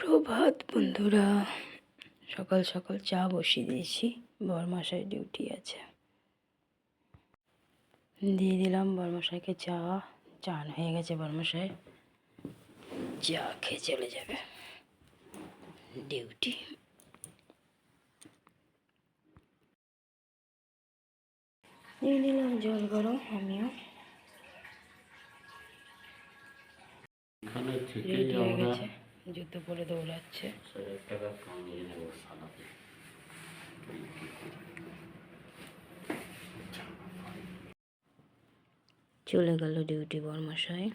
সুপ্রভাত বন্ধুরা, সকাল সকাল চা বসিয়ে দিয়েছি। বরমশাই ডিউটি আছে, দিয়ে দিলাম বরমশাইকে চা। চান হয়ে গেছে, বরমশাই চা খেয়ে চলে যাবে ডিউটি। দিয়ে দিলাম জল গরম, আমিও রেডি হয়ে গেছে, জুতো পরে দৌড়াচ্ছে। চলে গেল ডিউটি বরমশাই।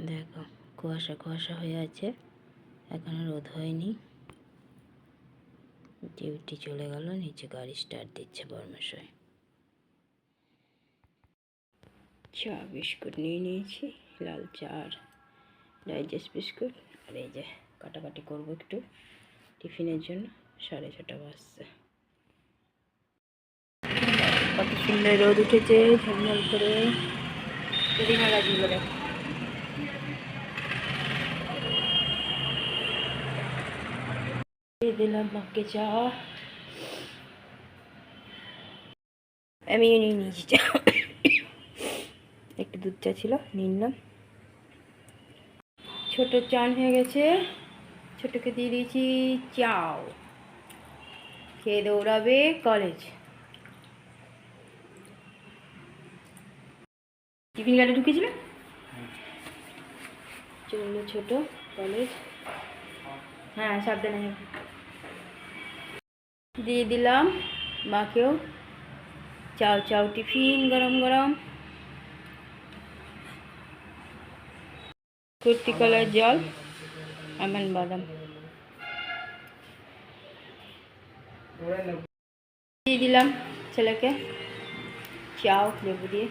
দেখো কুয়াশা কুয়াশা হয়ে আছে, এখনো রোদ হয়নি। ডিউটি চলে গেল, নিচে গাড়ি স্টার্ট দিচ্ছে বরমশাই। চা বিস্কুট নিয়ে নিয়েছি, লাল চা আর ডাইজেস্ট বিস্কুট। আর এই যে কাটাকাটি করবো একটু টিফিনের জন্য। 6:30 বাজছে। কত সুন্দর রোদ উঠেছে, ঝলমল করে। পুদিনা গাছগুলো দেখো। দিলাম মাকে চা, আমিও নিয়ে নিয়েছি চা। একটু দুধ চা ছিল, নিলাম। ছোট চান হয়ে গেছে, ছোটকে দিয়ে দিয়েছি চাও, খেয়ে দৌড়াবে কলেজ। টিফিন গাড়ি ঢুকেছিল, চললো ছোট কলেজ। হ্যাঁ সাবধানে। দিয়ে দিলাম মাকেও চাও চাও টিফিন গরম গরম। কুর্তি কলার জল, আমন বাদাম দিয়ে দিলাম ছেলেকে চাও লেবু দিয়ে।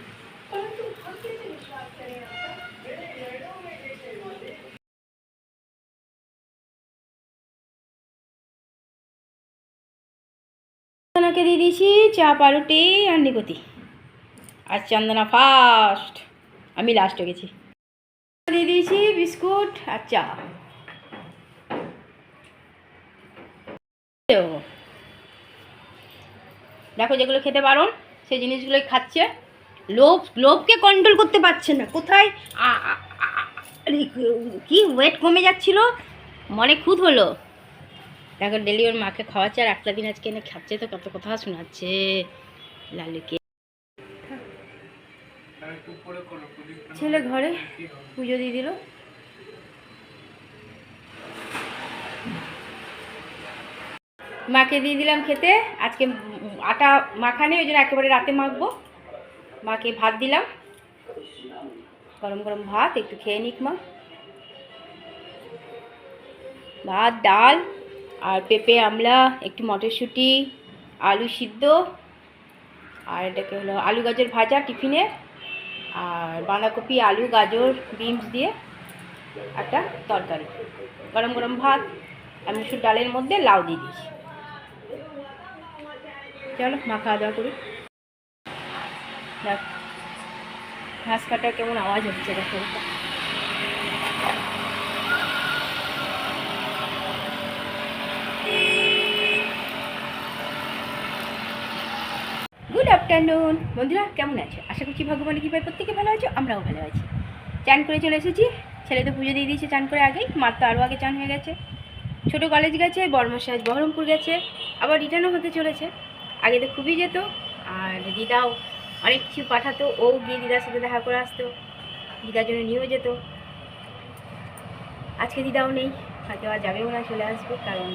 চন্দনাকে দিয়ে দিয়েছি চা, পাউরুটি আর নিকতি। আর চন্দনা ফার্স্ট, আমি লাস্টে গেছি। দিয়ে দিয়েছি বিস্কুট আর চা। দেখো যেগুলো খেতে বারণ সেই জিনিসগুলোই খাচ্ছে। লোভকে কন্ট্রোল করতে পারছে না। কোথায় কি ওয়েট কমে যাচ্ছিল, মনে খুদ হলো। দেখো ডেলি ওর মাকে খাওয়াচ্ছে, আর একটা দিন আজকে এনে খাচ্ছে, তো কত কথা শোনাচ্ছে লালুকে। ছেলে ঘরে পুজো দিয়ে দিল। মাকে দিয়ে দিলাম খেতে। আজকে আটা মাখা নেই, ওই জন্য একেবারে রাতে মাখবো। মাকে ভাত দিলাম, গরম গরম ভাত, একটু খেয়ে নিক মা। ভাত, ডাল আর পেঁপে আমলা, একটু মটরশুঁটি, আলু সিদ্ধ, আর এটাকে হলো আলু গাজর ভাজা টিফিনে, আর বাঁধাকপি আলু গাজর বিনস দিয়ে একটা তরকারি। গরম গরম ভাত আর মুসুর ডালের মধ্যে লাউ দিয়ে দিয়েছি। চলো মা খাওয়া দাওয়া করি। দেখ ঘাস কাটার কেমন আওয়াজ হচ্ছে, দেখো। গুড আফটারনুন বন্ধুরা, কেমন আছো? আশা করছি ভগবানের কৃপায় প্রত্যেকে ভালো আছো, আমরাও ভালো আছি। চান করে চলে এসেছি, ছেলে তো পুজো দিয়ে দিয়েছে চান করে আগেই। মার তো আরও আগে চান হয়ে গেছে। ছোটো কলেজ গেছে, বর্মশাই বহরমপুর গেছে, আবার রিটার্নও হতে চলেছে। আগে তো খুবই যেত, আর দিদাও অনেক কিছু পাঠাতো, ও গিয়ে দিদার সাথে দেখা করে আসতো, দিদার জন্য নিয়েও যেত। আজকে দিদাও নেই, হয়তো আর যাবেও না, চলে আসবে, কারণ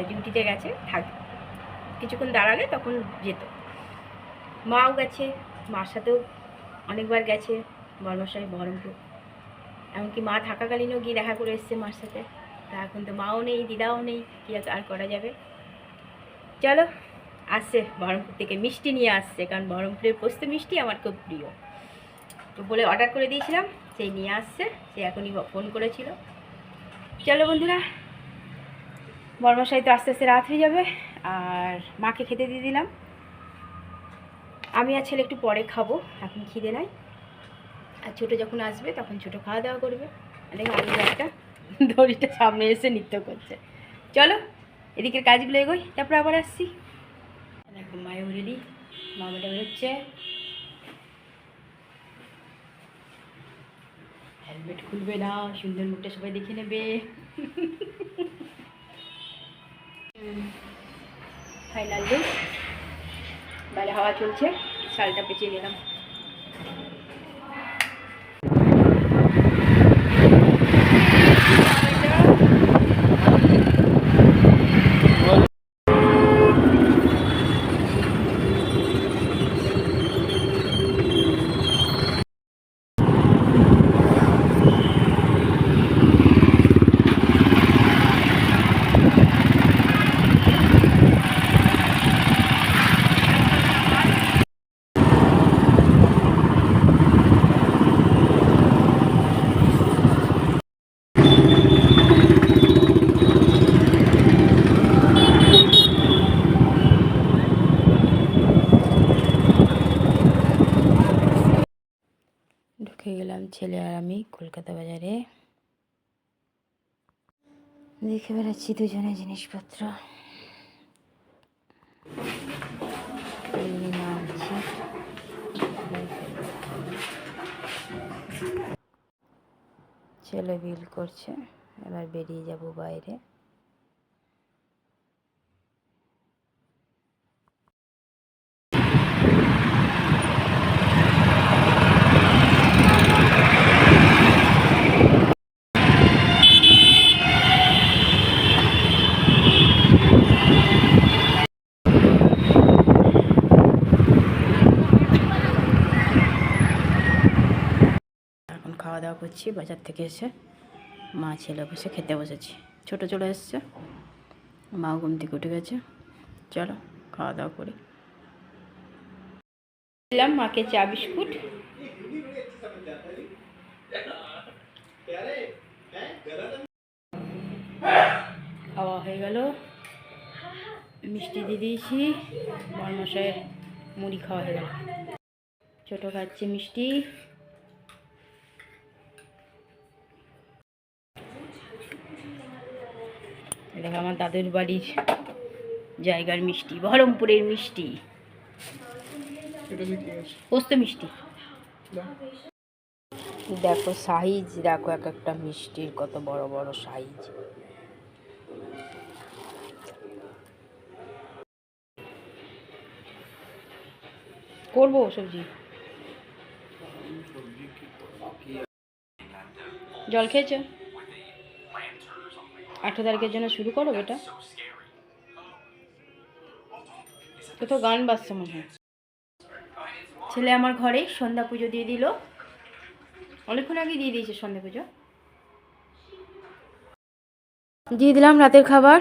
ডিউটিতে গেছে। কিছুক্ষণ দাঁড়ালে তখন যেত। মাও গেছে, মার সাথেও অনেকবার গেছে বর্মশাই বহরমপুর। এমনকি মা থাকাকালীনও গিয়ে দেখা করে এসছে মার সাথে। তা এখন তো মাও নেই, দিদাও নেই, কি আর করা যাবে। চলো, আসছে বহরমপুর থেকে মিষ্টি নিয়ে আসছে, কারণ বহরমপুরের পোস্ত মিষ্টি আমার খুব প্রিয়। তো বলে অর্ডার করে দিয়েছিলাম, সেই নিয়ে আসছে, সে এখনই ফোন করেছিল। চলো বন্ধুরা, বর্মশাই তো আস্তে আস্তে রাত হয়ে যাবে, আর মাকে খেতে দিয়ে দিলাম। আমি আর ছেলে একটু পরে খাবো, এখন খিদে নাই। আর ছোটো যখন আসবে তখন ছোটো খাওয়া দাওয়া করবে। আর দেখো আমি একটা দড়িটা সামনে এসে নৃত্য করছে। চলো এদিকের কাজগুলো এগোই, তারপর আবার আসছি। দেখো মায়েও রেডি, মামাটা বেরোচ্ছে। হেলমেট খুলবে না, সুন্দর মুখটা সবাই দেখে নেবে। ফাইনাল লুক, বাইরে হাওয়া চলছে, শালটা পেঁচিয়ে নিলাম। ঢুকে গেলাম ছেলে আর আমি কলকাতা বাজারে। দেখে বেড়াচ্ছি দুজনে জিনিসপত্র। ছেলে বিল করছে, এবার বেরিয়ে যাব বাইরে। এখন খাওয়া দাওয়া করছি বাজার থেকে এসে, মা ছেলে বসে খেতে বসেছি। ছোটো চলে এসছে, মাও ঘুম থেকে উঠে গেছে। চলো খাওয়া দাওয়া করি। দিলাম মাকে চা বিস্কুট। খাওয়া হয়ে গেল, মিষ্টি দিয়ে দিয়েছি, বরমশাইয়ের মুড়ি খাওয়া হয়ে গেল। ছোটো খাচ্ছে মিষ্টি। দেখো আমার দাদুর বাড়ির জায়গার মিষ্টি, বহরমপুরের মিষ্টি, পোস্ত মিষ্টি। দেখো সাইজ, দেখো এক একটা মিষ্টির কত বড় বড় সাইজ। করবো সবজি। জল খেয়েছো? 8 তারিখের জন্য শুরু করো বেটা। কোথাও গান বাজছে মনে হয়। ছেলে আমার ঘরে সন্ধ্যা পুজো দিয়ে দিল, অনেকক্ষণ আগে দিয়ে দিয়েছে সন্ধ্যা পুজো। দিয়ে দিলাম রাতের খাবার,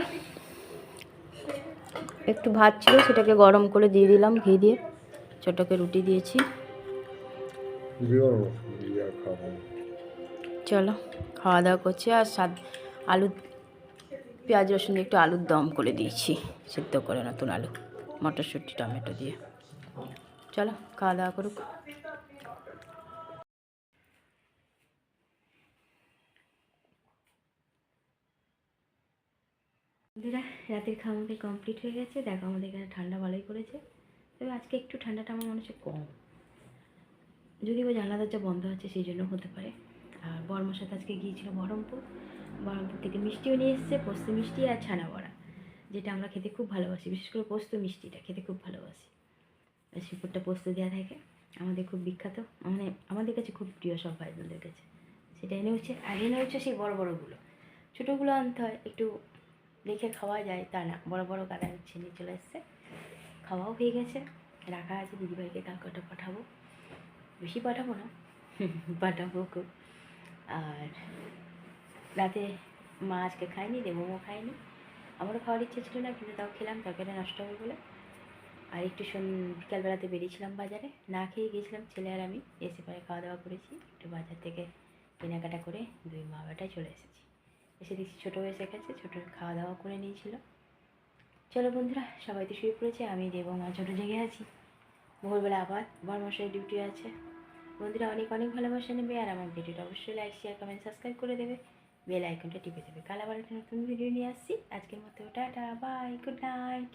একটু ভাত ছিল সেটাকে গরম করে দিয়ে দিলাম ঘি দিয়ে। ছোটকে রুটি দিয়েছি। চলো খাওয়া দাওয়া করছি। আর আলু পেঁয়াজ রসুন দিয়ে একটু আলুর দম করে দিয়েছি, সিদ্ধ করে নতুন আলু মটরশুঁটি টমেটো দিয়ে। চলো খাওয়া দাওয়া করুক। বন্ধুরা রাতের খাওয়া আমাদের কমপ্লিট হয়ে গেছে। দেখো আমাদের এখানে ঠান্ডা ভালোই করেছে, তবে আজকে একটু ঠান্ডাটা আমার মনে হচ্ছে কম, যদিও জানলা দরজা বন্ধ আছে সেই জন্য হতে পারে। আর বর্মার সাথে আজকে গিয়েছিল বহরমপুর থেকে মিষ্টিও নিয়ে এসেছে, পোস্ত মিষ্টি আর ছানা বড়া, যেটা আমরা খেতে খুব ভালোবাসি। বিশেষ করে পোস্ত মিষ্টিটা খেতে খুব ভালোবাসি। শিকড়টা পোস্ত দেওয়া থাকে, আমাদের খুব বিখ্যাত, মানে আমাদের কাছে খুব প্রিয় সব ভাই বোনদের কাছে। সেটা এনে হচ্ছে, আর এনে হচ্ছে সেই বড়ো বড়োগুলো, ছোটোগুলো আনতে হয় একটু দেখে খাওয়া যায়, তা না বড় বড় গাদা হচ্ছে নিয়ে চলে এসছে। খাওয়াও হয়ে গেছে, রাখা আছে, দিদিভাইকে কালকাটা পাঠাবো, বেশি পাঠাবো না, পাঠাবো খুব। আর রাতে মা আজকে খায়নি, দেবমও খায়নি, আমারও খাওয়ার ইচ্ছে ছিল না, কিন্তু তাও খেলাম, তরকারিটা নষ্ট হবে বলে। আর একটু বিকালবেলাতে বেরিয়েছিলাম বাজারে, না খেয়ে গিয়েছিলাম ছেলে আর আমি, এসে পরে খাওয়া দাওয়া করেছি, একটু বাজার থেকে কেনাকাটা করে দুই মা বেটায় চলে এসেছি। এসে দেখছি ছোটো এসে গেছে, ছোটো খাওয়া দাওয়া করে নিয়েছিল। চলো বন্ধুরা, সবাই তো শুয়ে পড়েছে, আমি দেব মা ছোটো জেগে আছি। ভোরবেলা আবার বরমশাই ডিউটি আছে, বন্ধুরা অনেক অনেক ভালোবাসা নেবে, আর আমার ভিডিওটা অবশ্যই লাইক শেয়ার কমেন্ট সাবস্ক্রাইব করে দেবে, বেল আইকনটা টিপে দেবে। কাল আবার একটা নতুন ভিডিও নিয়ে আসছি। আজকের মতো টাটা, বাই, গুড নাইট।